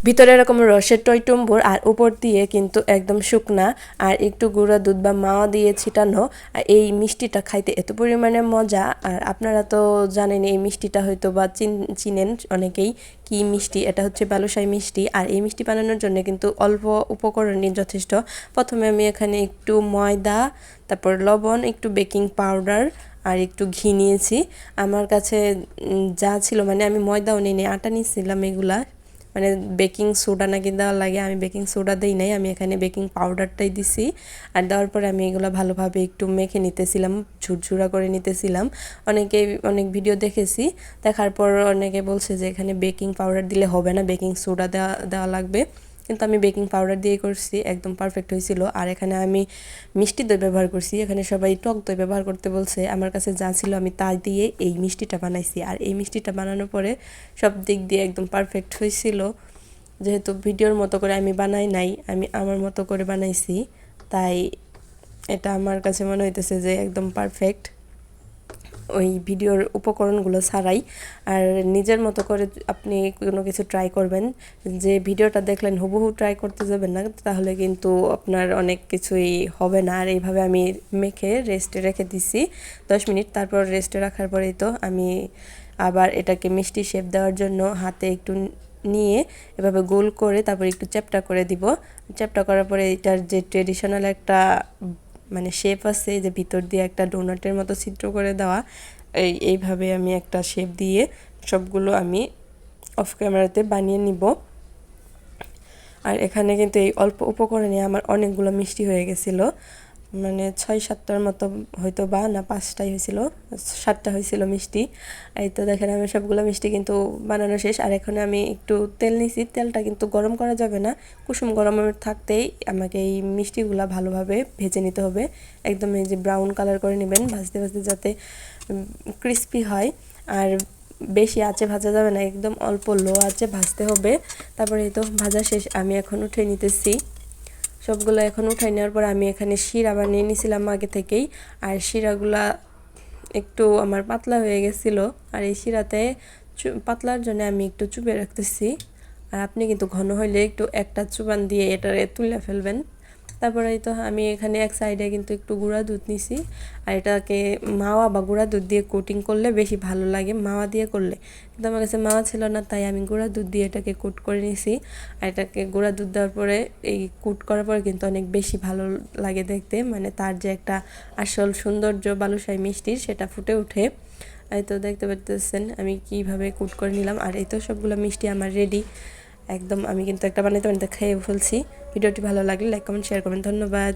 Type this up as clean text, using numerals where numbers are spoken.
ভিতরে এরকম রসের টইটুম্বুর আর উপর দিয়ে কিন্তু একদম শুকনা আর একটু গুঁড়া দুধ বা মাওয়া দিয়ে ছিটানো। আর এই মিষ্টিটা খাইতে এত পরিমাণে মজা। আর আপনারা তো জানেন এই মিষ্টিটা হয়তো বা চিনেন অনেকেই কি মিষ্টি, এটা হচ্ছে বালুশাহী মিষ্টি। আর এই মিষ্টি বানানোর জন্য কিন্তু অল্প উপকরণই যথেষ্ট। প্রথমে আমি এখানে একটু ময়দা, তারপর লবণ, একটু বেকিং পাউডার আর একটু ঘি নিয়েছি। আমার কাছে যা ছিল, মানে আমি ময়দাও নিয়ে নিই, আটা নিয়েছিলাম এগুলা, মানে বেকিং সোডা নাকি দেওয়া লাগে, আমি বেকিং সোডা দিই নাই, আমি এখানে বেকিং পাউডারটাই দিছি। আর দেওয়ার পরে আমি এগুলো ভালোভাবে একটু মেখে নিতেছিলাম, ঝুরঝুরা করে নিতেছিলাম। অনেক ভিডিও দেখেছি, দেখার পর অনেকে বলছে যে এখানে বেকিং পাউডার দিলে হবে না, বেকিং সোডা দেওয়া লাগবে, কিন্তু আমি বেকিং পাউডার দিয়ে করছি, একদম পারফেক্ট হয়েছিল। আর এখানে আমি মিষ্টি দই ব্যবহার করছি, এখানে সবাই টক দই ব্যবহার করতে বলছে, আমার কাছে যা ছিল আমি তা দিয়ে এই মিষ্টিটা বানাইছি। আর এই মিষ্টিটা বানানোর পরে সব দিক দিয়ে একদম পারফেক্ট হয়েছিল। যেহেতু ভিডিওর মতো করে আমি বানাই নাই, আমি আমার মতো করে বানাইছি, তাই এটা আমার কাছে মনে হইতেছে যে একদম পারফেক্ট ওই ভিডিওর উপকরণগুলো ছাড়াই। আর নিজের মতো করে আপনি কোনো কিছু ট্রাই করবেন, যে ভিডিওটা দেখলেন হুবহু ট্রাই করতে যাবেন না, তাহলে কিন্তু আপনার অনেক কিছুই হবে না। আর এইভাবে আমি মেখে রেস্টে রেখে দিছি 10 মিনিট। তারপর রেস্টে রাখার পরেই তো আমি আবার এটাকে মিষ্টি শেপ দেওয়ার জন্য হাতে একটু নিয়ে এভাবে গোল করে তারপর একটু চ্যাপ্টা করে দিব। চ্যাপ্টা করার পরে এটার যে ট্রেডিশনাল একটা মানে শেপ আছে, যে ভিতর দিয়ে একটা ডোনাটের মতো ছিদ্র করে দেওয়া, এইভাবে আমি একটা শেপ দিয়ে সবগুলো আমি অফ ক্যামেরাতে বানিয়ে নিব। আর এখানে কিন্তু এই অল্প উপকরণে আমার অনেকগুলো মিষ্টি হয়ে গেছিলো, মানে 6-7টার মতো হয়তো, বা না 5টাই হয়েছিল, 7টা হয়েছিল মিষ্টি। এই তো দেখেন আমি সবগুলো মিষ্টি কিন্তু বানানো শেষ। আর এখানে আমি একটু তেল নিছি, তেলটা কিন্তু গরম করা যাবে না, কুসুম গরমের থাকতেই আমাকে এই মিষ্টিগুলো ভালোভাবে ভেজে নিতে হবে। একদম এই যে ব্রাউন কালার করে নেবেন, ভাজতে ভাজতে যাতে ক্রিস্পি হয়। আর বেশি আঁচে ভাজা যাবে না, একদম অল্প লো আঁচে ভাজতে হবে। তারপরে এই তো ভাজা শেষ, আমি এখন উঠে নিতেছি সবগুলো। এখন উঠাই নেওয়ার পর আমি এখানে শিরা বানিয়ে নিয়েছিলাম আগে থেকেই, আর শিরাগুলা একটু আমার পাতলা হয়ে গেছিলো। আর এই শিরাতে পাতলার জন্য আমি একটু চুপে রাখতেছি। আর আপনি কিন্তু ঘন হইলে একটু একটা চুবান দিয়ে এটারে তুলে ফেলবেন। তারপরে তো আমি এখানে এক সাইডে কিন্তু একটু গুঁড়া দুধ নিছি, আর এটাকে মাওয়া বা গুঁড়া দুধ দিয়ে কোটিং করলে বেশি ভালো লাগে মাওয়া দিয়ে করলে, কিন্তু আমার কাছে মাওয়া ছিল না, তাই আমি গুঁড়া দুধ দিয়ে এটাকে কোট করে নিছি। আর এটাকে গুঁড়া দুধ দেওয়ার পরে এই কোট করার পরে কিন্তু অনেক বেশি ভালো লাগে দেখতে, মানে তার যে একটা আসল সৌন্দর্য বালুশাহী মিষ্টির সেটা ফুটে ওঠে। এই তো দেখতে পাচ্ছেন আমি কিভাবে কুট করে নিলাম। আর এই তো সবগুলো মিষ্টি আমার রেডি একদম। আমি কিন্তু একটা বানাইতে বানাইতে খেয়ে ফেলছি। ভিডিওটি ভালো লাগলে লাইক কমেন্ট শেয়ার করবেন, ধন্যবাদ।